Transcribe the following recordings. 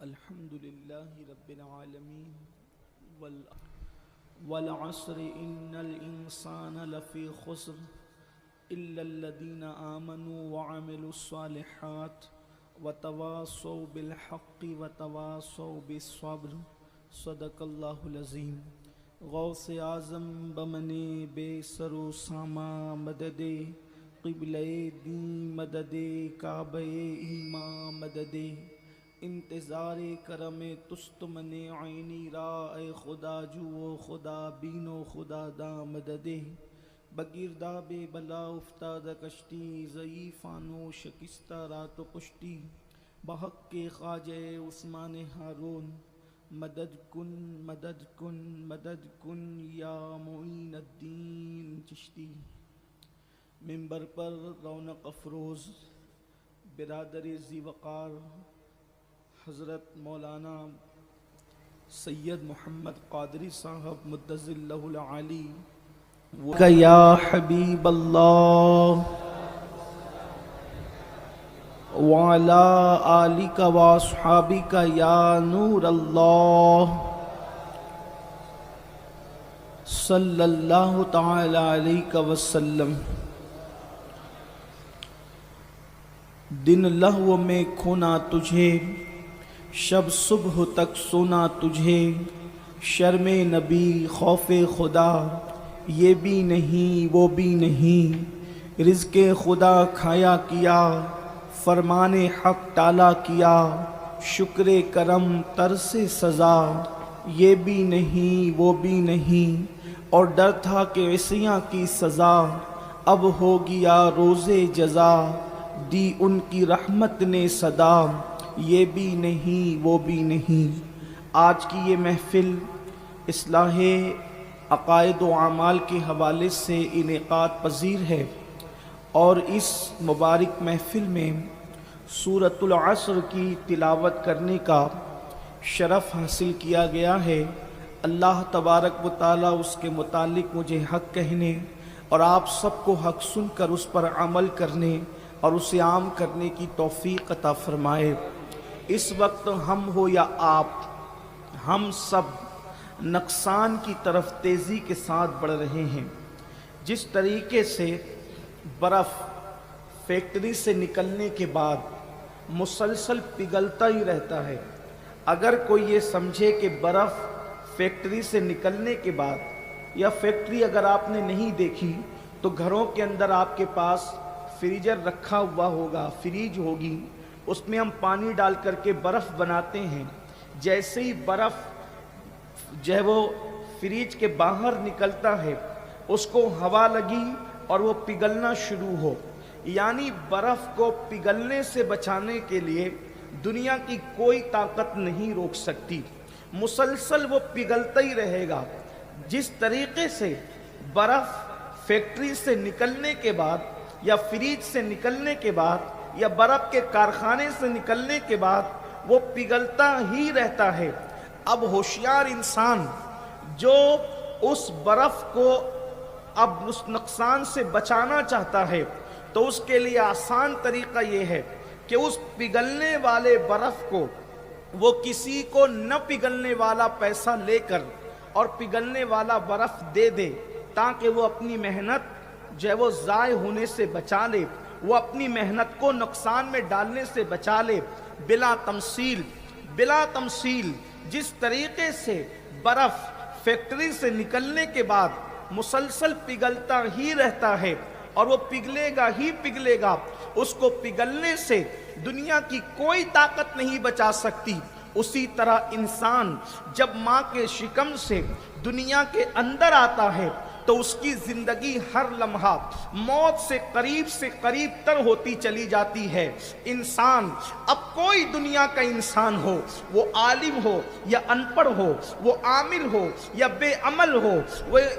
الحمد لله رب العالمين والعصر إن الإنسان لفي خسر إلا الذين آمنوا وعملوا الصالحات وتواصوا بالحق وتواصوا بالصبر صدق الله العظيم. غوث اعظم بمن بے سر و ساما مدد قبلہ دین مدد کعبہ ایمان مدد انتظار کرم تست من عینی را اے خدا جو خدا بینو خدا دا مدد بگیرداب بلا افتاد کشتی ضعیفانو شکستہ رات و کشتی بحق کے خواجہ عثمان ہارون مدد کن مدد کن مدد کن یا معین الدین چشتی. ممبر پر رونق افروز برادر ذی وقار حضرت مولانا سید محمد قادری صاحب مدظ اللہ العالی یا حبیب اللہ وعلى آلك وأصحابك يا نور الله صلی اللہ تعالی علیہ وسلم. دن لہو میں کھونا تجھے شب صبح تک سونا تجھے شرم نبی خوف خدا یہ بھی نہیں وہ بھی نہیں رزق خدا کھایا کیا فرمان حق ٹالا کیا شکر کرم ترس سزا یہ بھی نہیں وہ بھی نہیں اور ڈر تھا کہ عصیاں کی سزا اب ہو گیا روز جزا دی ان کی رحمت نے صدا یہ بھی نہیں وہ بھی نہیں. آج کی یہ محفل اصلاح عقائد و اعمال کے حوالے سے انعقاد پذیر ہے اور اس مبارک محفل میں سورۃ العصر کی تلاوت کرنے کا شرف حاصل کیا گیا ہے. اللہ تبارک و تعالی اس کے متعلق مجھے حق کہنے اور آپ سب کو حق سن کر اس پر عمل کرنے اور اسے عام کرنے کی توفیق عطا فرمائے. اس وقت ہم ہو یا آپ ہم سب نقصان کی طرف تیزی کے ساتھ بڑھ رہے ہیں. جس طریقے سے برف فیکٹری سے نکلنے کے بعد مسلسل پگھلتا ہی رہتا ہے. اگر کوئی یہ سمجھے کہ برف فیکٹری سے نکلنے کے بعد یا فیکٹری اگر آپ نے نہیں دیکھی تو گھروں کے اندر آپ کے پاس فریجر رکھا ہوا ہوگا فریج ہوگی اس میں ہم پانی ڈال کر کے برف بناتے ہیں. جیسے ہی برف جو ہے وہ فریج کے باہر نکلتا ہے اس کو ہوا لگی اور وہ پگھلنا شروع ہو. یعنی برف کو پگھلنے سے بچانے کے لیے دنیا کی کوئی طاقت نہیں روک سکتی. مسلسل وہ پگھلتا ہی رہے گا. جس طریقے سے برف فیکٹری سے نکلنے کے بعد یا فریج سے نکلنے کے بعد یا برف کے کارخانے سے نکلنے کے بعد وہ پگھلتا ہی رہتا ہے. اب ہوشیار انسان جو اس برف کو اب اس نقصان سے بچانا چاہتا ہے تو اس کے لیے آسان طریقہ یہ ہے کہ اس پگھلنے والے برف کو وہ کسی کو نہ پگھلنے والا پیسہ لے کر اور پگھلنے والا برف دے دے تاکہ وہ اپنی محنت جو ہے وہ ضائع ہونے سے بچا لے وہ اپنی محنت کو نقصان میں ڈالنے سے بچا لے. بلا تمثیل جس طریقے سے برف فیکٹری سے نکلنے کے بعد مسلسل پگھلتا ہی رہتا ہے اور وہ پگھلے گا ہی پگھلے گا. اس کو پگھلنے سے دنیا کی کوئی طاقت نہیں بچا سکتی. اسی طرح انسان جب ماں کے شکم سے دنیا کے اندر آتا ہے تو اس کی زندگی ہر لمحہ موت سے قریب تر ہوتی چلی جاتی ہے. انسان اب کوئی دنیا کا انسان ہو وہ عالم ہو یا ان پڑھ ہو وہ عامل ہو یا بے عمل ہو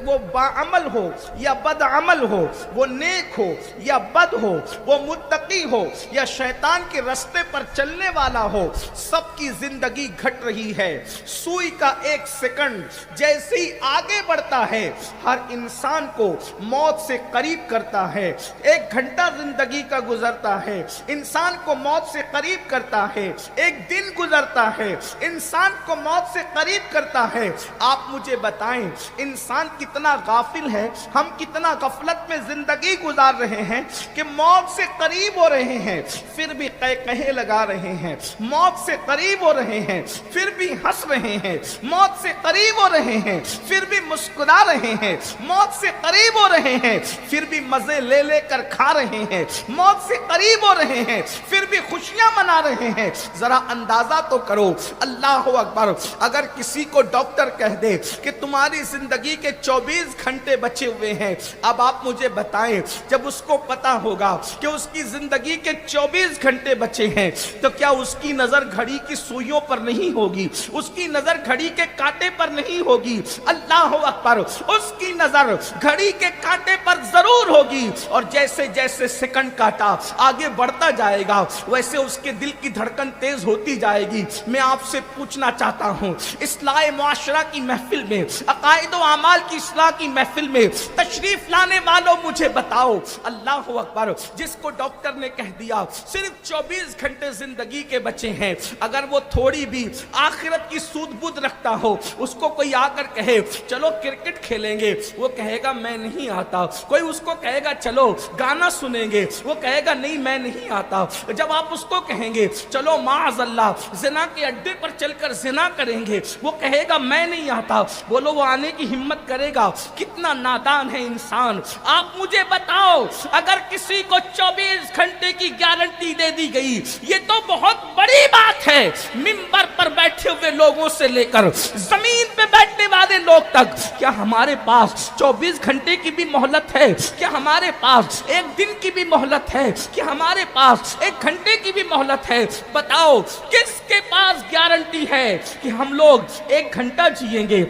وہ باعمل ہو یا بد عمل ہو وہ نیک ہو یا بد ہو وہ متقی ہو یا شیطان کے راستے پر چلنے والا ہو سب کی زندگی گھٹ رہی ہے. سوئی کا ایک سیکنڈ جیسے ہی آگے بڑھتا ہے ہر انسان کو موت سے قریب کرتا ہے. 1 گھنٹہ زندگی کا گزرتا ہے, انسان کو موت سے قریب کرتا ہے. 1 دن گزرتا ہے, انسان کو موت سے قریب کرتا ہے. آپ مجھے بتائیں انسان کتنا غافل ہے, ہم کتنا غفلت میں زندگی گزار رہے ہیں کہ موت سے قریب ہو رہے ہیں پھر بھی قہقہے لگا رہے ہیں, موت سے قریب ہو رہے ہیں پھر بھی ہنس رہے ہیں, موت سے قریب ہو رہے ہیں پھر بھی مسکرا رہے ہیں, موت سے قریب ہو رہے ہیں پھر بھی مزے لے لے کر کھا رہے ہیں, موت سے قریب ہو رہے ہیں پھر بھی خوشیاں منا رہے ہیں. ذرا اندازہ تو کرو, اللہ اکبر, اگر کسی کو ڈاکٹر کہہ دے کہ تمہاری زندگی کے 24 گھنٹے بچے ہوئے ہیں, اب آپ مجھے بتائیں جب اس کو پتا ہوگا کہ اس کی زندگی کے 24 گھنٹے بچے ہیں تو کیا اس کی نظر گھڑی کی سوئیوں پر نہیں ہوگی, اس کی نظر گھڑی کے کانٹے پر نہیں ہوگی؟ اللہ اکبر, اس کی نظر گھڑی کے کانٹے پر ضرور ہوگی. اور جیسے جیسے سیکنڈ کاٹا آگے بڑھتا جائے گا ویسے اس کے دل کی دھڑکن تیز ہوتی جائے گی. میں آپ سے پوچھنا چاہتا ہوں, اصلاح معاشرہ کی محفل میں, عقائد و اعمال کی اصلاح کی محفل میں تشریف لانے والوں مجھے بتاؤ, اللہ اکبر, جس کو ڈاکٹر نے کہہ دیا صرف 24 گھنٹے زندگی کے بچے ہیں, اگر وہ تھوڑی بھی آخرت کی سود بود رکھتا ہو, اس کو کوئی آ کر کہے چلو کرکٹ کھیلیں گے, وہ کہے گا میں نہیں آتا. کوئی اس کو کہے گا چلو گانا سنیں گے, وہ کہے گا نہیں میں نہیں آتا. جب آپ اس کو کہیں گے چلو معاذ اللہ زنا کے اڈے پر چل کر زنا کریں گے, وہ کہے گا میں نہیں آتا. بولو وہ آنے کی ہمت کرے گا؟ کتنا نادان ہے انسان. آپ مجھے بتاؤ, اگر کسی کو 24 گھنٹے کی گارنٹی دے دی گئی, یہ تو بہت بڑی بات ہے. منبر پر بیٹھے ہوئے لوگوں سے لے کر زمین پہ بیٹھنے والے لوگ تک, کیا ہمارے پاس 24 گھنٹے کی بھی مہلت ہے؟ کیا ہمارے پاس 1 دن کی بھی مہلت ہے؟ کیا ہمارے پاس 1 گھنٹے کی بھی مہلت ہے؟ بتاؤ کس کے پاس گارنٹی ہے کہ ہم لوگ 1 گھنٹہ جئیں گے,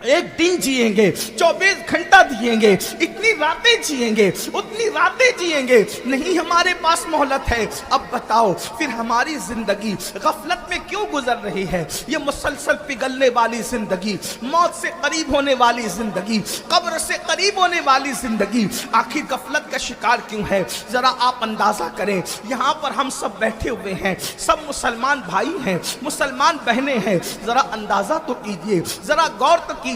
1 دن جئیں گے, 24 گھنٹہ جئیں گے, اتنی راتیں جئیں گے, اتنی راتیں جئیں گے؟ نہیں ہمارے پاس مہلت ہے. اب بتاؤ پھر ہماری زندگی غفلت میں کیوں گزر رہی ہے؟ یہ مسلسل پگھلنے والی زندگی, موت سے قریب ہونے والی زندگی, قبر سے قریب ہونے والی زندگی آخر غفلت کا شکار کیوں ہے؟ ذرا آپ اندازہ کریں, یہاں پر ہم سب بیٹھے ہوئے ہیں, سب مسلمان بھائی ہیں, مسلمان بہنیں ہیں. ذرا اندازہ تو کیجئے, ذرا غور تو کیجئے,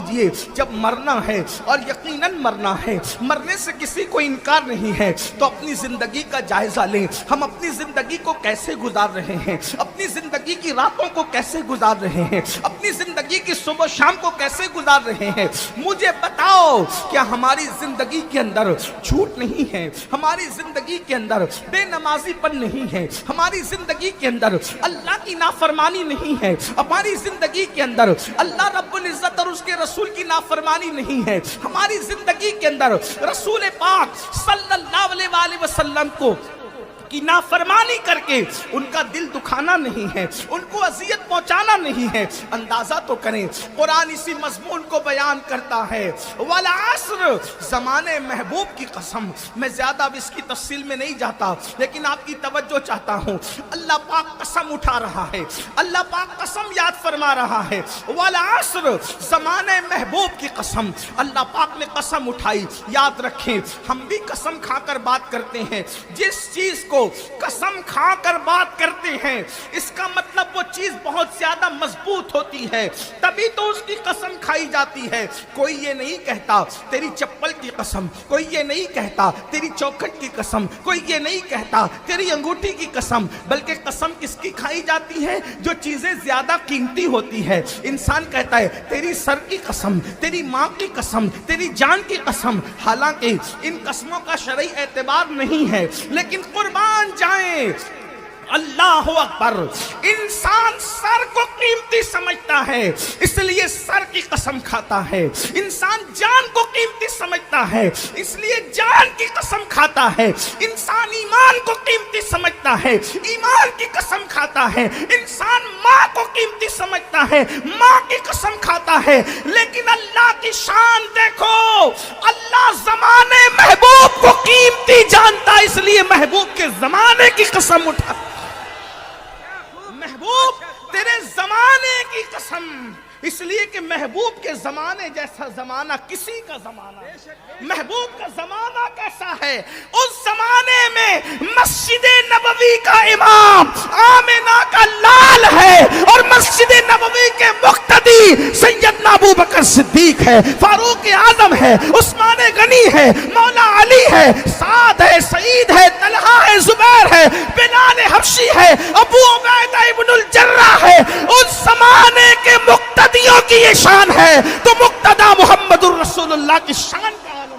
جب مرنا ہے اور یقیناً مرنا ہے, مرنے سے کسی کو انکار نہیں ہے, تو اپنی زندگی کا جائزہ لیں. ہم اپنی زندگی کو کیسے گزار رہے ہیں, اپنی زندگی کی راتوں کو کیسے گزار رہے ہیں, اپنی زندگی کی صبح شام کو کیسے گزار رہے ہیں؟ مجھے بتاؤ, کیا ہماری زندگی کے اندر جھوٹ نہیں ہے؟ ہماری زندگی کے اندر بے نمازی پن نہیں ہے؟ ہماری زندگی کے اندر اللہ کی نافرمانی نہیں ہے؟ ہماری زندگی کے اندر اللہ رب العزت اور اس کے رسول کی نافرمانی نہیں ہے؟ ہماری زندگی کے اندر رسول پاک صلی اللہ علیہ وآلہ وسلم کو کی نافرمانی کر کے ان کا دل دکھانا نہیں ہے, ان کو اذیت پہنچانا نہیں ہے؟ اندازہ تو کریں, قرآن اسی مضمون کو بیان کرتا ہے, والعصر, زمانے محبوب کی قسم. میں زیادہ اب اس کی تفصیل میں نہیں جاتا, لیکن آپ کی توجہ چاہتا ہوں. اللہ پاک قسم اٹھا رہا ہے, اللہ پاک قسم یاد فرما رہا ہے, والعصر, زمانے محبوب کی قسم. اللہ پاک نے قسم اٹھائی. یاد رکھیں, ہم بھی قسم کھا کر بات کرتے ہیں. جس چیز کو قسم کھا کر بات کرتے ہیں اس کا مطلب وہ چیز بہت زیادہ مضبوط ہوتی ہے, تبھی تو اس کی قسم کھائی جاتی ہے. کوئی یہ نہیں کہتا تیری چپل کی قسم, کوئی یہ نہیں کہتا تیری چوکھٹ کی قسم, کوئی یہ نہیں کہتا تیری انگوٹھی کی قسم, بلکہ قسم کس کی کھائی جاتی ہے؟ جو چیزیں زیادہ قیمتی ہوتی ہے. انسان کہتا ہے تیری سر کی قسم, تیری ماں کی قسم, تیری جان کی قسم, حالانکہ ان قسموں کا شرعی اعتبار نہیں ہے, لیکن قربان جائیں. اللہ اکبر, انسان سر کو قیمتی سمجھتا ہے اس لیے سر کی قسم کھاتا ہے. انسان جان کو قیمتی سمجھتا ہے اس لیے جان کی قسم کھاتا ہے. انسان ایمان کو قیمتی سمجھتا ہے, ایمان کی قسم کھاتا ہے. انسان ماں کو قیمتی سمجھتا ہے, ماں کی قسم کھاتا ہے. لیکن اللہ کی شان دیکھو, اللہ زمانے محبوب کو قیمتی جانتا, اس لیے محبوب کے زمانے کی قسم اٹھا. محبوب تیرے زمانے کی قسم, اس لیے کہ محبوب کے زمانے جیسا زمانہ کسی کا زمانہ نہیں۔ محبوب کا زمانہ کیسا ہے؟ اس زمانے میں مسجد نبوی کا امام آمنہ کا لال ہے، اور مسجد نبوی کے مقتدی سیدنا ابو بکر صدیق ہے، فاروق اعظم ہے، عثمان غنی ہے، مولا علی ہے، سعد ہے، سعید ہے، طلحہ ہے، زبیر ہے، بلال حبشی ہے، ابو عبیدہ ابن الجراح ہے۔ اس زمانے کے مقتدیوں کی یہ شان ہے تو مقتدی محمد الرسول اللہ کی شان کا عالم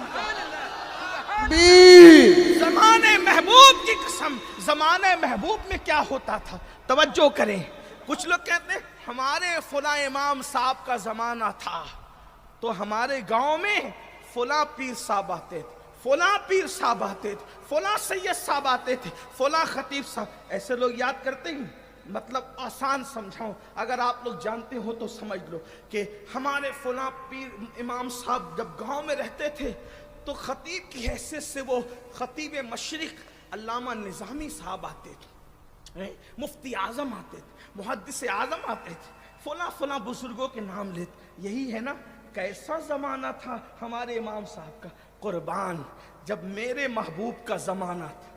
زمانے محبوب کی قسم۔ زمانے محبوب میں کیا ہوتا تھا؟ توجہ کریں، کچھ لوگ کہتے ہیں ہمارے فلاں امام صاحب کا زمانہ تھا تو ہمارے گاؤں میں فلاں پیر صاحب آتے تھے، فلاں پیر صاحب آتے تھے، فلاں سید صاحب آتے تھے، فلاں خطیب صاحب۔ ایسے لوگ یاد کرتے ہیں؟ مطلب آسان سمجھاؤں، اگر آپ لوگ جانتے ہو تو سمجھ لو کہ ہمارے فلاں پیر امام صاحب جب گاؤں میں رہتے تھے تو خطیب کی حیثیت سے وہ خطیب مشرق علامہ نظامی صاحب آتے تھے، مفتی اعظم آتے تھے، محدث اعظم آتے تھے، فلاں فلاں بزرگوں کے نام لیتے۔ یہی ہے نا کیسا زمانہ تھا ہمارے امام صاحب کا؟ قربان، جب میرے محبوب کا زمانہ تھا،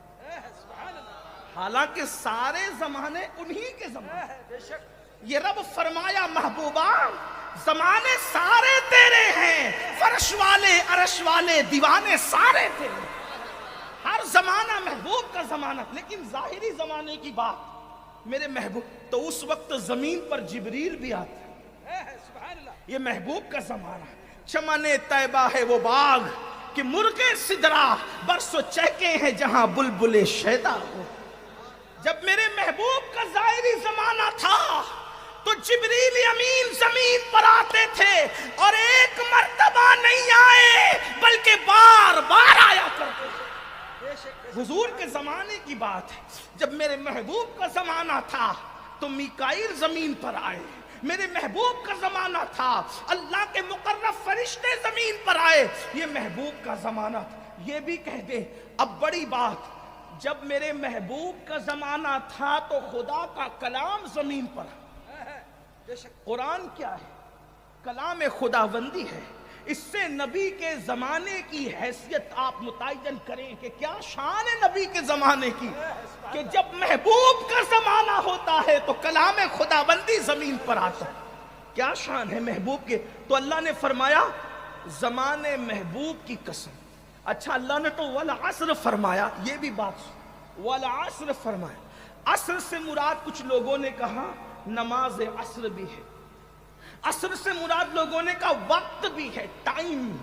حالانکہ سارے زمانے انہی کے زمانے، یہ رب فرمایا محبوبہ زمانے سارے تیرے ہیں، فرش والے عرش والے دیوانے سارے تیرے، ہر زمانہ محبوب کا زمانہ۔ لیکن ظاہری زمانے کی بات، میرے محبوب تو اس وقت زمین پر جبریل بھی آتا، یہ محبوب کا زمانہ۔ چمن طیبہ ہے وہ باغ کہ مرغ سدرا برس و چہکے ہیں جہاں بلبل شیدا ہو۔ جب میرے محبوب کا ظاہری زمانہ تھا تو جبریل امین زمین پر آتے تھے، اور ایک مرتبہ نہیں آئے بلکہ بار بار آیا کرتے تھے۔ حضور کے زمانے کی بات ہے، جب میرے محبوب کا زمانہ تھا تو میکائیل زمین پر آئے۔ میرے محبوب کا زمانہ تھا اللہ کے مقرب فرشتے زمین پر آئے، یہ محبوب کا زمانہ تھا۔ یہ بھی کہہ دیں اب بڑی بات، جب میرے محبوب کا زمانہ تھا تو خدا کا کلام زمین پر، قرآن کیا ہے؟ کلام خداوندی ہے۔ اس سے نبی کے زمانے کی حیثیت آپ متعین کریں کہ کیا شان ہے نبی کے زمانے کی، کہ جب محبوب کا زمانہ ہوتا ہے تو کلام خداوندی زمین پر آتا ہے۔ کیا شان ہے محبوب کے؟ تو اللہ نے فرمایا زمانے محبوب کی قسم۔ اچھا اللہ نے تو والعصر فرمایا، یہ بھی بات والعصر فرمایا۔ عصر سے مراد کچھ لوگوں نے کہا نماز عصر بھی ہے، عصر سے مراد لوگوں نے کہا وقت بھی ہے، ٹائم۔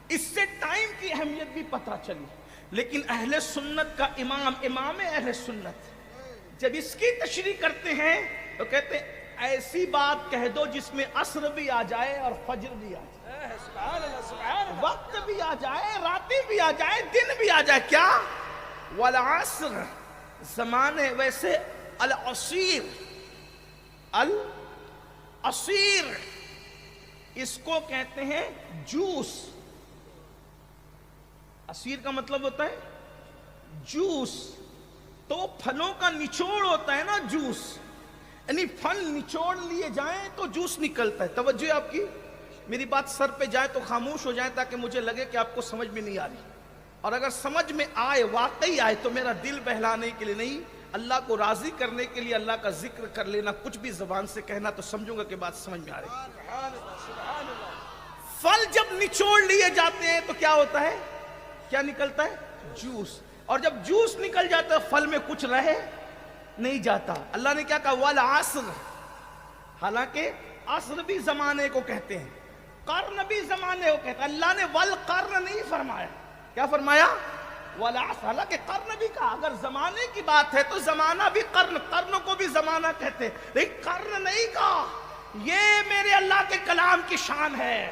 اس سے ٹائم کی اہمیت بھی پتہ چلی۔ لیکن اہل سنت کا امام اہل سنت جب اس کی تشریح کرتے ہیں تو کہتے ہیں ایسی بات کہہ دو جس میں عصر بھی آ جائے اور فجر بھی آ جائے، وقت بھی آ جائے، راتیں بھی آ جائے، دن بھی آ جائے۔ کیا؟ والعصر زمانے، ویسے العصیر، العصیر اس کو کہتے ہیں جوس۔ عصیر کا مطلب ہوتا ہے جوس، تو پھلوں کا نچوڑ ہوتا ہے نا جوس، یعنی پھل نچوڑ لیے جائیں تو جوس نکلتا ہے۔ توجہ آپ کی، میری بات سر پہ جائے تو خاموش ہو جائیں تاکہ مجھے لگے کہ آپ کو سمجھ میں نہیں آ رہی، اور اگر سمجھ میں آئے، واقعی آئے، تو میرا دل بہلانے کے لیے نہیں، اللہ کو راضی کرنے کے لیے اللہ کا ذکر کر لینا، کچھ بھی زبان سے کہنا تو سمجھوں گا کہ بات سمجھ میں آ رہی۔ پھل جب نچوڑ لیے جاتے ہیں تو کیا ہوتا ہے؟ کیا نکلتا ہے؟ جوس۔ اور جب جوس نکل جاتا ہے پھل میں کچھ رہے نہیں جاتا۔ اللہ نے کیا کہا؟ والعصر، حالانکہ عصر بھی زمانے کو کہتے ہیں، قرن بھی زمانے کو کہتے ہیں۔ اللہ نے والقرن نہیں فرمایا، کیا فرمایا؟ والعصر۔ حالانکہ قرن بھی کہا، اگر زمانے کی بات ہے تو زمانہ بھی قرن کو بھی زمانہ کہتے ہیں، لیکن قرن نہیں کہا۔ یہ میرے اللہ کے کلام کی شان ہے۔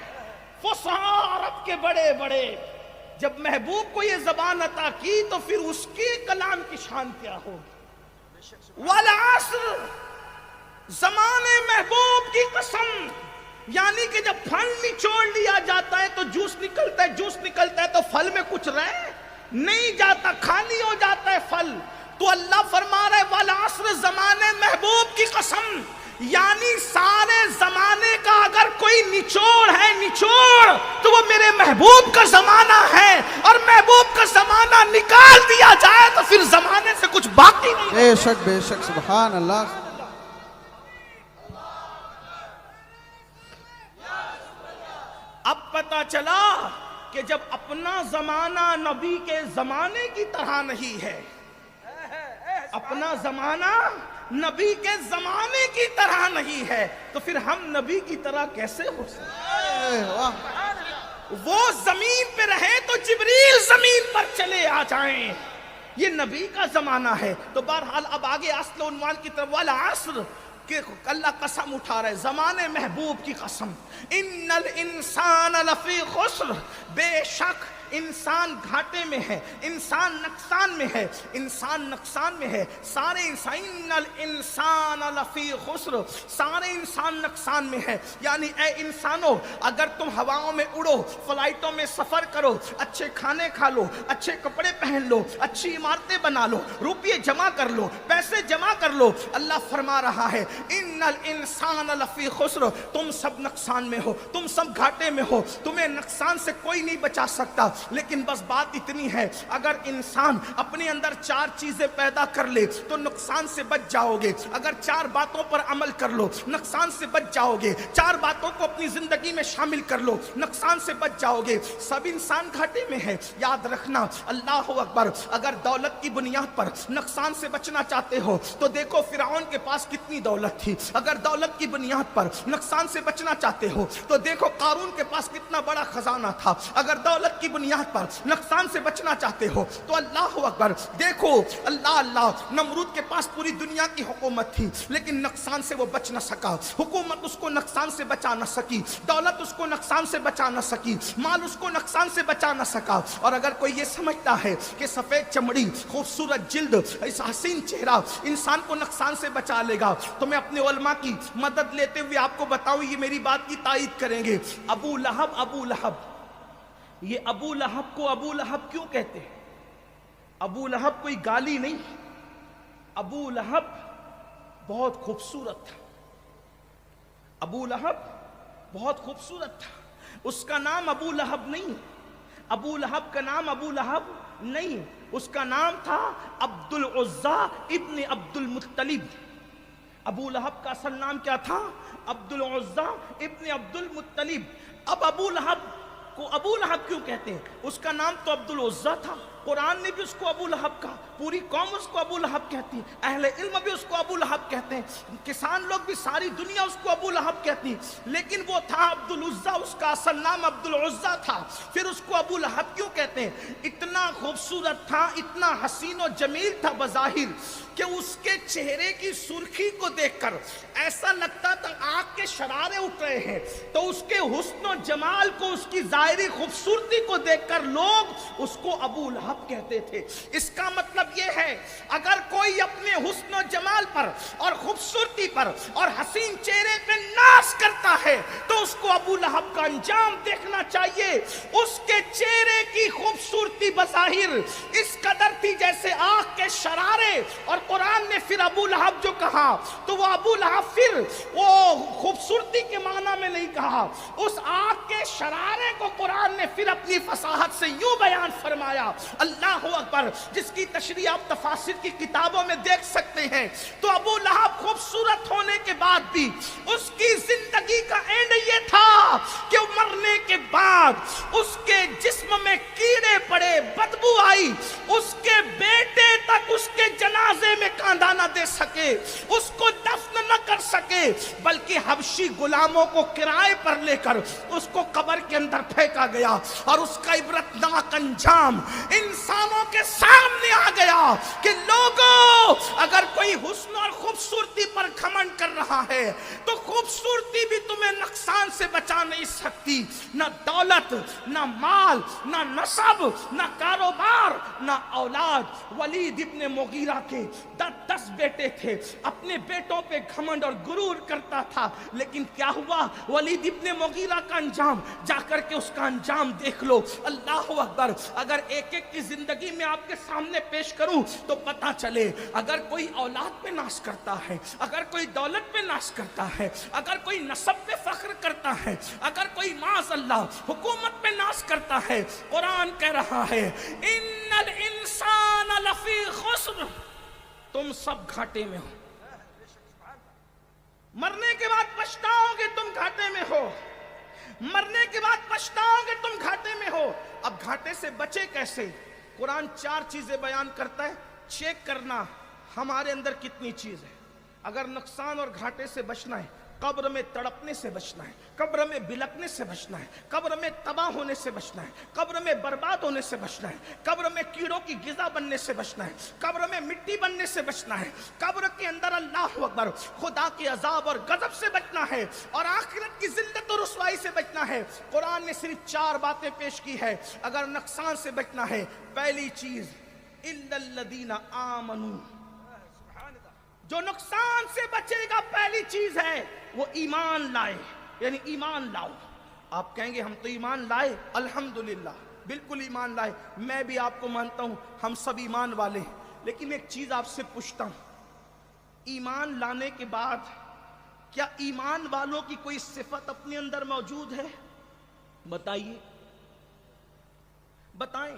فصحاء عرب کے بڑے بڑے جب محبوب کو یہ زبان عطا کی تو پھر اس کے کلام کی شان کیا ہوگی؟ والعصر، زمانے محبوب کی قسم، یعنی کہ جب پھل نچوڑ لیا جاتا ہے تو جوس نکلتا ہے، جوس نکلتا ہے تو پھل میں کچھ رہ نہیں جاتا، خالی ہو جاتا ہے پھل۔ تو اللہ فرما رہا ہے والعصر، زمانے محبوب کی قسم، یعنی سارے زمانے کا اگر کوئی نچوڑ ہے نچوڑ تو وہ میرے محبوب کا زمانہ ہے، اور محبوب کا زمانہ نکال دیا جائے تو پھر زمانے سے کچھ باقی نہیں۔ بے شک سبحان اللہ۔ اب پتہ چلا کہ جب اپنا زمانہ نبی کے زمانے کی طرح نہیں ہے، اپنا زمانہ نبی کے زمانے کی طرح نہیں ہے، تو پھر ہم نبی کی طرح کیسے ہو سکتے؟ وہ زمین پہ رہے تو جبریل زمین پر چلے آ جائیں، یہ نبی کا زمانہ ہے۔ تو بہرحال اب آگے اصل عنوان کی طرف، والعصر، کہ اللہ قسم اٹھا رہے، زمانے محبوب کی قسم، ان الانسان لفی خسر، بے شک انسان گھاٹے میں ہے، انسان نقصان میں ہے، انسان نقصان میں ہے، سارے انسان، ان الانسان لفی خسر، سارے انسان نقصان میں ہے۔ یعنی اے انسانوں، اگر تم ہواؤں میں اڑو، فلائٹوں میں سفر کرو، اچھے کھانے کھا لو، اچھے کپڑے پہن لو، اچھی عمارتیں بنا لو، روپیے جمع کر لو، پیسے جمع کر لو، اللہ فرما رہا ہے ان الانسان لفی خسر، تم سب نقصان میں ہو، تم سب گھاٹے میں ہو، تمہیں نقصان سے کوئی نہیں بچا سکتا۔ لیکن بس بات اتنی ہے، اگر انسان اپنے اندر 4 چیزیں پیدا کر لے تو نقصان سے بچ جاؤ گے۔ اگر 4 باتوں پر عمل کر لو نقصان سے بچ جاؤ گے، 4 باتوں کو اپنی زندگی میں شامل کر لو نقصان سے بچ جاؤ گے۔ سب انسان گھاٹے میں ہے، یاد رکھنا، اللہ اکبر۔ اگر دولت کی بنیاد پر نقصان سے بچنا چاہتے ہو تو دیکھو فرعون کے پاس کتنی دولت تھی، اگر دولت کی بنیاد پر نقصان سے بچنا چاہتے ہو تو دیکھو قارون کے پاس کتنا بڑا خزانہ تھا، اگر دولت کی بنیاد پر نقصان سے بچنا چاہتے ہو تو اللہ اکبر، دیکھو اللہ، نمرود کے پاس پوری دنیا کی حکومت تھی لیکن نقصان سے وہ بچ نہ سکا، حکومت اس کو نقصان سے بچا نہ سکی، دولت اس کو نقصان سے بچا نہ سکی، مال اس کو نقصان سے بچا نہ سکا۔ اور اگر کوئی یہ سمجھتا ہے کہ سفید چمڑی، خوبصورت جلد، اس حسین چہرہ انسان کو نقصان سے بچا لے گا، تو میں اپنے علماء کی مدد لیتے ہوئے آپ کو بتاؤں، یہ میری بات کی تائید کریں گے۔ ابو لہب، یہ ابو لہب کو ابو لہب کیوں کہتے ہیں؟ ابو لہب کوئی گالی نہیں، ابو لہب بہت خوبصورت تھا، ابو لہب بہت خوبصورت تھا، اس کا نام ابو لہب نہیں، ابو لہب کا نام ابو لہب نہیں، اس کا نام تھا عبد العزا ابن عبد المطلب۔ ابو لہب کا اصل نام کیا تھا؟ عبد العزا ابن عبد المطلب۔ اب ابو لہب کو ابو لہب کیوں کہتے ہیں؟ اس کا نام تو عبد العزا تھا، قرآن نے بھی اس کو ابو لہب کہا، پوری قوم اس کو ابو لہب کہتی ہے، اہل علم بھی اس کو ابو لہب کہتے ہیں، کسان لوگ بھی، ساری دنیا اس کو ابو لہب کہتی، لیکن وہ تھا عبد العزا، اس کا اصل نام عبد العزا تھا، پھر اس کو ابو لہب کیوں کہتے ہیں؟ اتنا خوبصورت تھا، اتنا حسین و جمیل تھا بظاہر کہ اس کے چہرے کی سرخی کو دیکھ کر ایسا لگتا تھا آنکھ کے شرارے اٹھ رہے ہیں، تو اس کے حسن و جمال کو، اس کی ظاہری خوبصورتی کو دیکھ کر لوگ اس کو ابو لہب کہتے تھے۔ اس کا مطلب یہ ہے اگر کوئی اپنے حسن و جمال پر اور خوبصورتی پر اور حسین چہرے پہ ناز کرتا ہے تو اس کو ابو لہب کا انجام دیکھنا چاہیے۔ اس کے چہرے کی خوبصورتی بظاہر اس قدر تھی جیسے آنکھ کے شرارے، اور قرآن نے پھر ابو لہب جو کہا تو وہ ابو لہب پھر وہ خوبصورتی کے معنی میں نہیں کہا، اس آنکھ کے شرارے کو قرآن نے پھر اپنی فصاحت سے یوں بیان فرمایا، اللہ اکبر، جس کی تشریح آپ تفاسیر کی کتابوں میں دیکھ سکتے ہیں۔ تو ابو لہب خوبصورت ہونے کے بعد بھی اس کی زندگی کا اینڈ یہ تھا کہ مرنے کے بعد اس کے جسم میں کیڑے پڑے، بدبو آئی، اس کے بیٹے تک اس کے جنازے میں کاندھا نہ دے سکے، اس کو دفن نہ کر سکے، بلکہ حبشی غلاموں کو کرائے پر لے کر اس کو قبر کے اندر پھینکا گیا، اور اس کا عبرتناک انجام انسانوں کے سامنے آ گیا کہ لوگوں، اگر کوئی حسن اور خوبصورتی پر گھمنڈ کر رہا ہے تو خوبصورتی بھی تمہیں نقصان سے بچا نہیں سکتی، نہ دولت، نہ مال، نہ نسب، نہ کاروبار، نہ اولاد۔ ولید ابن مغیرہ کے 10 بیٹے تھے، اپنے بیٹوں پہ گھمنڈ اور غرور کرتا تھا، لیکن کیا ہوا؟ ولید ابن مغیرہ کا انجام، جا کر کے اس کا انجام دیکھ لو، اللہ اکبر۔ اگر ایک ایک کی زندگی میں آپ کے سامنے پیش کروں تو پتہ چلے، اگر کوئی اولاد پہ ناز کرتا ہے، اگر کوئی دولت پہ ناز کرتا ہے، اگر کوئی نسب پہ فخر کرتا ہے، اگر کوئی معاذ اللہ حکومت پہ ناز کرتا ہے، قرآن کہہ رہا ہے ان الانسان لفی خسر، تم سب گھاٹے میں ہو، مرنے کے بعد پچھتاؤ گے تم گھاٹے میں ہو، مرنے کے بعد پچھتاؤ گے تم گھاٹے میں ہو۔ اب گھاٹے سے بچے کیسے؟ قرآن 4 چیزیں بیان کرتا ہے، چیک کرنا ہمارے اندر کتنی چیز ہے۔ اگر نقصان اور گھاٹے سے بچنا ہے، قبر میں تڑپنے سے بچنا ہے، قبر میں بلکنے سے بچنا ہے، قبر میں تباہ ہونے سے بچنا ہے، قبر میں برباد ہونے سے بچنا ہے، قبر میں کیڑوں کی غذا بننے سے بچنا ہے، قبر میں مٹی بننے سے بچنا ہے، قبر کے اندر اللہ اکبر خدا کے عذاب اور غضب سے بچنا ہے، اور آخرت کی ذلت اور رسوائی سے بچنا ہے۔ قرآن نے صرف 4 باتیں پیش کی ہے۔ اگر نقصان سے بچنا ہے، پہلی چیز الا الذین آمنوا، جو نقصان سے بچے گا پہلی چیز ہے وہ ایمان لائے، یعنی ایمان لاؤ۔ آپ کہیں گے ہم تو ایمان لائے، الحمدللہ بالکل ایمان لائے، میں بھی آپ کو مانتا ہوں ہم سب ایمان والے ہیں، لیکن ایک چیز آپ سے پوچھتا ہوں، ایمان لانے کے بعد کیا ایمان والوں کی کوئی صفت اپنے اندر موجود ہے؟ بتائیے، بتائیں۔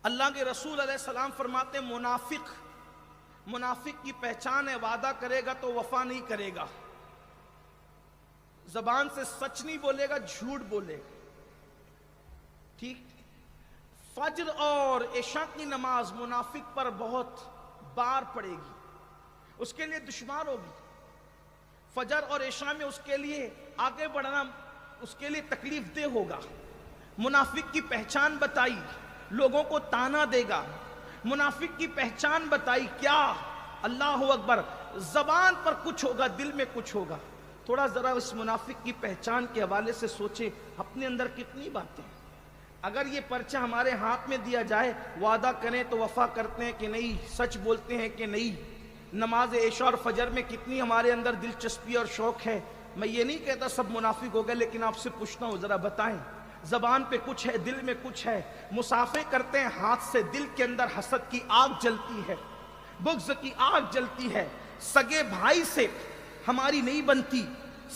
اللہ کے رسول علیہ السلام فرماتے ہیں منافق کی پہچان ہے وعدہ کرے گا تو وفا نہیں کرے گا، زبان سے سچ نہیں بولے گا، جھوٹ بولے گا، ٹھیک۔ فجر اور عشاء کی نماز منافق پر بہت بار پڑے گی، اس کے لیے دشوار ہوگی، فجر اور عشاء میں اس کے لیے آگے بڑھنا اس کے لیے تکلیف دہ ہوگا۔ منافق کی پہچان بتائی، لوگوں کو تانا دے گا۔ منافق کی پہچان بتائی کیا؟ اللہ اکبر، زبان پر کچھ ہوگا، دل میں کچھ ہوگا۔ تھوڑا ذرا اس منافق کی پہچان کے حوالے سے سوچیں، اپنے اندر کتنی باتیں۔ اگر یہ پرچہ ہمارے ہاتھ میں دیا جائے، وعدہ کریں تو وفا کرتے ہیں کہ نہیں، سچ بولتے ہیں کہ نہیں، نماز عشاء اور فجر میں کتنی ہمارے اندر دلچسپی اور شوق ہے۔ میں یہ نہیں کہتا سب منافق ہو گئے، لیکن آپ سے پوچھتا ہوں ذرا بتائیں، زبان پہ کچھ ہے، دل میں کچھ ہے، مسافے کرتے ہیں ہاتھ سے، دل کے اندر حسد کی آگ جلتی ہے، بغض کی آگ جلتی ہے، سگے بھائی سے ہماری نہیں بنتی،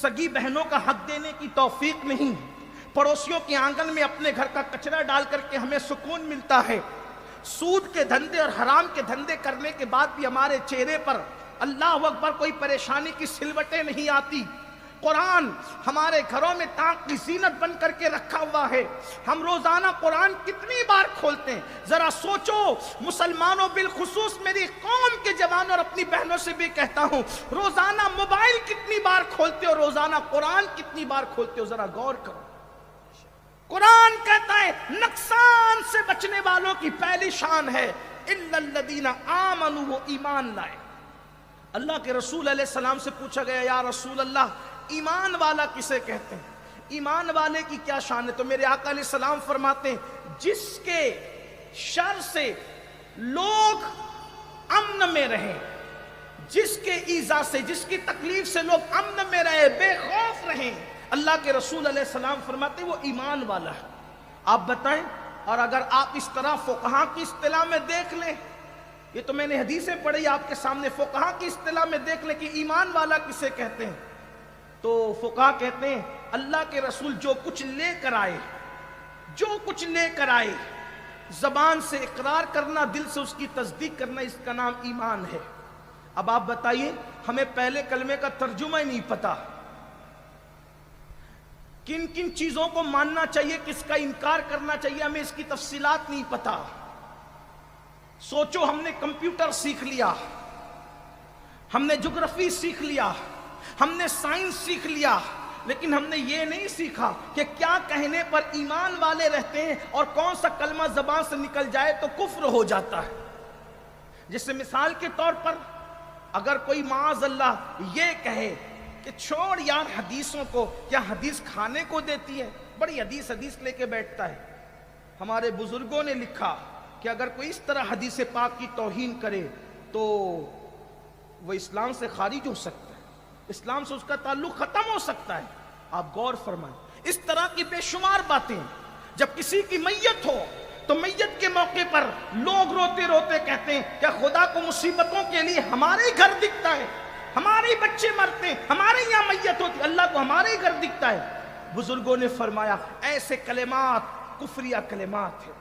سگی بہنوں کا حق دینے کی توفیق نہیں، پڑوسیوں کے آنگن میں اپنے گھر کا کچرا ڈال کر کے ہمیں سکون ملتا ہے، سود کے دھندے اور حرام کے دھندے کرنے کے بعد بھی ہمارے چہرے پر اللہ اکبر کوئی پریشانی کی سلوٹیں نہیں آتی۔ قرآن ہمارے گھروں میں تاک کی زینت بن کر کے رکھا ہوا ہے، ہم روزانہ قرآن کتنی بار کھولتے ہیں؟ ذرا سوچو مسلمانوں، بالخصوص میری قوم کے جوانوں اور اپنی بہنوں سے بھی کہتا ہوں، روزانہ موبائل کتنی بار کھولتے ہو، روزانہ قرآن کتنی بار کھولتے ہو؟ ذرا غور کرو۔ قرآن کہتا ہے نقصان سے بچنے والوں کی پہلی شان ہے الا الذین آمنوا، وہ ایمان لائے۔ اللہ کے رسول علیہ السلام سے پوچھا گیا یا رسول اللہ ایمان والا کسے کہتے ہیں؟ ایمان والے کی کیا شان ہے؟ تو میرے آقا علیہ السلام فرماتے ہیں جس کے شر سے لوگ امن میں رہیں، جس کے ایذا سے، جس کی تکلیف سے لوگ امن میں رہیں، بے خوف رہیں، اللہ کے رسول علیہ السلام فرماتے ہیں وہ ایمان والا ہے۔ آپ بتائیں، اور اگر آپ اس طرح فقہا کی اصطلاح میں دیکھ لیں، یہ تو میں نے حدیثیں پڑھی آپ کے سامنے، فقہا کی اصطلاح میں دیکھ لیں کہ ایمان والا کسے کہتے ہیں، تو فقہا کہتے ہیں اللہ کے رسول جو کچھ لے کر آئے، جو کچھ لے کر آئے، زبان سے اقرار کرنا، دل سے اس کی تصدیق کرنا، اس کا نام ایمان ہے۔ اب آپ بتائیے، ہمیں پہلے کلمے کا ترجمہ ہی نہیں پتا، کن کن چیزوں کو ماننا چاہیے، کس کا انکار کرنا چاہیے، ہمیں اس کی تفصیلات نہیں پتا۔ سوچو، ہم نے کمپیوٹر سیکھ لیا، ہم نے جغرافی سیکھ لیا، ہم نے سائنس سیکھ لیا، لیکن ہم نے یہ نہیں سیکھا کہ کیا کہنے پر ایمان والے رہتے ہیں اور کون سا کلمہ زبان سے نکل جائے تو کفر ہو جاتا ہے۔ جیسے مثال کے طور پر اگر کوئی معاذ اللہ یہ کہے کہ چھوڑ یار حدیثوں کو، کیا حدیث کھانے کو دیتی ہے، بڑی حدیث لے کے بیٹھتا ہے۔ ہمارے بزرگوں نے لکھا کہ اگر کوئی اس طرح حدیث پاک کی توہین کرے تو وہ اسلام سے خارج ہو سکتا ہے، اسلام سے اس کا تعلق ختم ہو سکتا ہے۔ آپ غور فرمائیں، اس طرح کی بے شمار باتیں۔ جب کسی کی میت ہو تو میت کے موقع پر لوگ روتے روتے کہتے ہیں کہ خدا کو مصیبتوں کے لیے ہمارے گھر دکھتا ہے، ہمارے ہی بچے مرتے ہیں، ہمارے یہاں میت ہوتی، اللہ کو ہمارے ہی گھر دکھتا ہے۔ بزرگوں نے فرمایا ایسے کلمات کفریہ کلمات ہیں،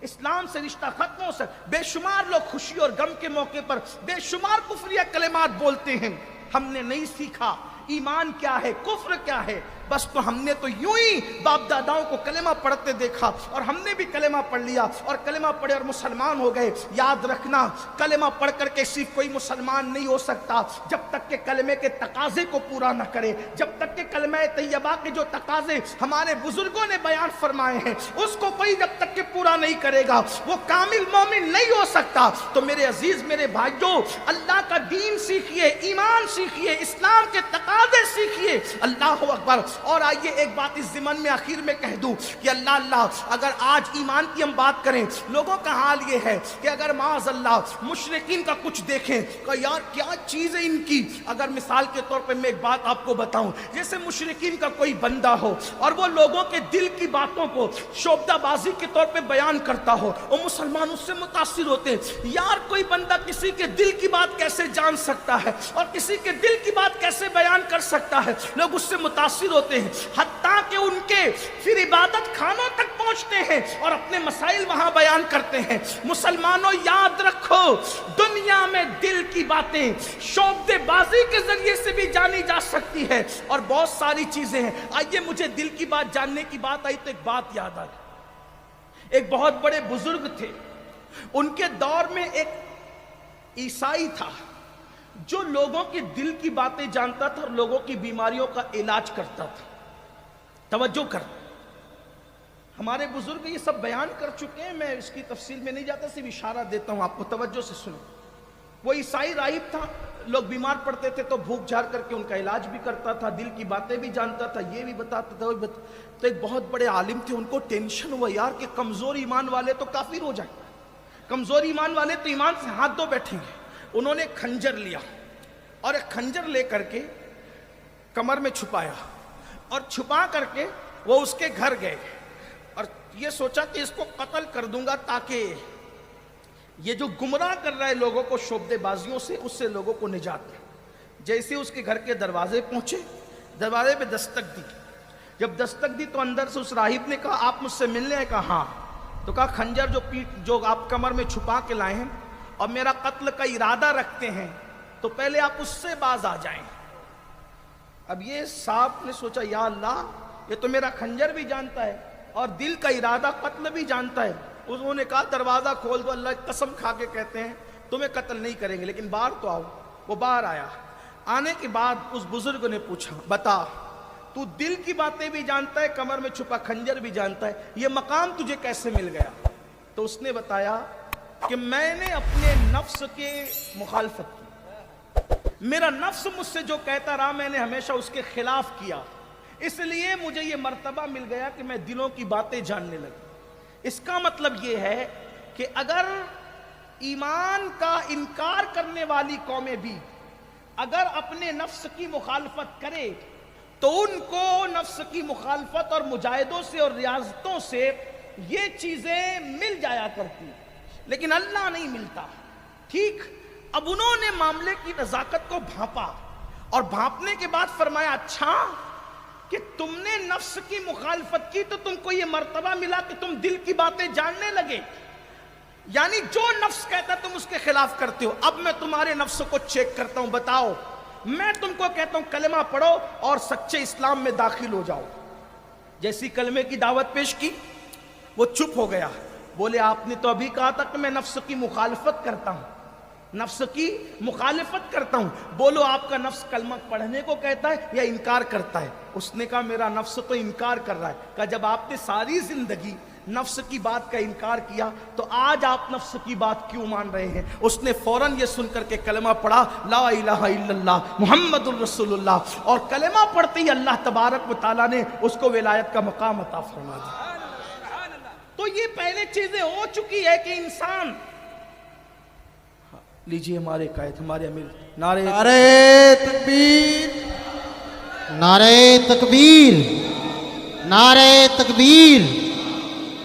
اسلام سے رشتہ ختم ہو سکتا۔ بے شمار لوگ خوشی اور غم کے موقع پر بے شمار کفریہ کلمات بولتے ہیں، ہم نے نہیں سیکھا ایمان کیا ہے، کفر کیا ہے، بس تو ہم نے تو یوں ہی باپ داداؤں کو کلمہ پڑھتے دیکھا اور ہم نے بھی کلمہ پڑھ لیا اور کلمہ پڑھے اور مسلمان ہو گئے۔ یاد رکھنا کلمہ پڑھ کر کے صرف کوئی مسلمان نہیں ہو سکتا جب تک کہ کلمے کے تقاضے کو پورا نہ کرے، جب تک کہ کلمہ طیبہ کے جو تقاضے ہمارے بزرگوں نے بیان فرمائے ہیں اس کو کوئی جب تک کہ پورا نہیں کرے گا وہ کامل مومن نہیں ہو سکتا۔ تو میرے عزیز میرے بھائیوں، اللہ کا دین سیکھیے، ایمان سیکھیے، اسلام کے تقاضے سیکھیے۔ اللہ اکبر۔ اور آئیے ایک بات اس ضمن میں آخر میں کہہ دوں کہ اللہ اگر آج ایمان کی ہم بات کریں، لوگوں کا حال یہ ہے کہ اگر معاذ اللہ مشرکین کا کچھ دیکھیں کہ یار کیا چیز ہے ان کی، اگر مثال کے طور پہ میں ایک بات آپ کو بتاؤں، جیسے مشرکین کا کوئی بندہ ہو اور وہ لوگوں کے دل کی باتوں کو شعبدہ بازی کے طور پہ بیان کرتا ہو اور مسلمان اس سے متاثر ہوتے ہیں، یار کوئی بندہ کسی کے دل کی بات کیسے جان سکتا ہے اور کسی کے دل کی بات کیسے بیان کر سکتا ہے، لوگ اس سے متاثر ہوتے ہیں، حتیٰ کہ ان کے پھر عبادت خانوں تک پہنچتے ہیں اور اپنے مسائل وہاں بیان کرتے ہیں۔ مسلمانوں یاد رکھو دنیا میں دل کی باتیں شعبدے بازی کے ذریعے سے بھی جانی جا سکتی ہے اور بہت ساری چیزیں ہیں۔ آئیے مجھے دل کی بات جاننے کی بات آئی تو ایک بات یاد آئی، ایک بہت بڑے بزرگ تھے، ان کے دور میں ایک عیسائی تھا جو لوگوں کے دل کی باتیں جانتا تھا اور لوگوں کی بیماریوں کا علاج کرتا تھا۔ توجہ کر، ہمارے بزرگ یہ سب بیان کر چکے ہیں، میں اس کی تفصیل میں نہیں جاتا، صرف اشارہ دیتا ہوں آپ کو، توجہ سے سنو۔ وہ عیسائی راہب تھا، لوگ بیمار پڑتے تھے تو بھوک جھاڑ کر کے ان کا علاج بھی کرتا تھا، دل کی باتیں بھی جانتا تھا، یہ بھی بتاتا تھا، تو ایک بہت بڑے عالم تھے، ان کو ٹینشن ہوا یار کہ کمزور ایمان والے تو کافر ہو جائیں، کمزور ایمان والے تو ایمان سے ہاتھ دھو بیٹھیں گے۔ انہوں نے کھنجر لیا اور ایک کھنجر لے کر کے کمر میں چھپایا اور چھپا کر کے وہ اس کے گھر گئے اور یہ سوچا کہ اس کو قتل کر دوں گا تاکہ یہ جو گمراہ کر رہا ہے لوگوں کو شعبدے بازیوں سے، اس سے لوگوں کو نجات دے۔ جیسے اس کے گھر کے دروازے پہنچے، دروازے پہ دستک دی، جب دستک دی تو اندر سے اس راہب نے کہا آپ مجھ سے ملنے ہیں؟ کہا ہاں۔ تو کہا کھنجر جو آپ کمر میں چھپا کے لائے ہیں اور میرا قتل کا ارادہ رکھتے ہیں تو پہلے آپ اس سے باز آ جائیں۔ اب یہ صاحب نے سوچا یا اللہ یہ تو میرا کھنجر بھی جانتا ہے اور دل کا ارادہ قتل بھی جانتا ہے۔ انہوں نے کہا دروازہ کھول دو، اللہ قسم کھا کے کہتے ہیں تمہیں قتل نہیں کریں گے لیکن باہر تو آؤ۔ وہ باہر آیا، آنے کے بعد اس بزرگ نے پوچھا بتا تو دل کی باتیں بھی جانتا ہے، کمر میں چھپا کھنجر بھی جانتا ہے، یہ مقام تجھے کیسے مل گیا؟ تو اس نے بتایا کہ میں نے اپنے نفس کے مخالفت کی، میرا نفس مجھ سے جو کہتا رہا میں نے ہمیشہ اس کے خلاف کیا، اس لیے مجھے یہ مرتبہ مل گیا کہ میں دلوں کی باتیں جاننے لگا۔ اس کا مطلب یہ ہے کہ اگر ایمان کا انکار کرنے والی قومیں بھی اگر اپنے نفس کی مخالفت کرے تو ان کو نفس کی مخالفت اور مجاہدوں سے اور ریاضتوں سے یہ چیزیں مل جایا کرتی، لیکن اللہ نہیں ملتا۔ ٹھیک، اب انہوں نے معاملے کی نزاکت کو بھانپا اور بھانپنے کے بعد فرمایا اچھا کہ تم نے نفس کی مخالفت کی تو تم کو یہ مرتبہ ملا کہ تم دل کی باتیں جاننے لگے، یعنی جو نفس کہتا تم اس کے خلاف کرتے ہو۔ اب میں تمہارے نفس کو چیک کرتا ہوں، بتاؤ، میں تم کو کہتا ہوں کلمہ پڑھو اور سچے اسلام میں داخل ہو جاؤ۔ جیسی کلمے کی دعوت پیش کی وہ چپ ہو گیا، بولے آپ نے تو ابھی کہا تھا کہ میں نفس کی مخالفت کرتا ہوں، نفس کی مخالفت کرتا ہوں، بولو آپ کا نفس کلمہ پڑھنے کو کہتا ہے یا انکار کرتا ہے؟ اس نے کہا میرا نفس تو انکار کر رہا ہے۔ کہا جب آپ نے ساری زندگی نفس کی بات کا انکار کیا تو آج آپ نفس کی بات کیوں مان رہے ہیں؟ اس نے فوراً یہ سن کر کے کلمہ پڑھا، لا الہ الا اللہ محمد الرسول اللہ، اور کلمہ پڑھتے ہی اللہ تبارک و تعالیٰ نے اس کو ولایت کا مقام عطا فرما دیا۔ تو یہ پہلے چیزیں ہو چکی ہے کہ انسان، لیجئے ہمارے قائد ہمارے امیر نعرہ تکبیر، نعرہ تکبیر، نعرہ تکبیر،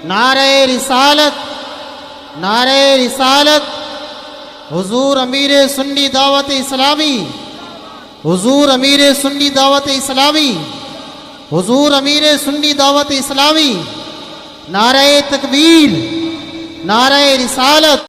نعرہ رسالت، نعرہ رسالت، حضور امیر سنی دعوت اسلامی حضور امیر سنی دعوت اسلامی، حضور امیر سنی دعوت اسلامی، نعرہ تکبیر، نعرہ رسالت۔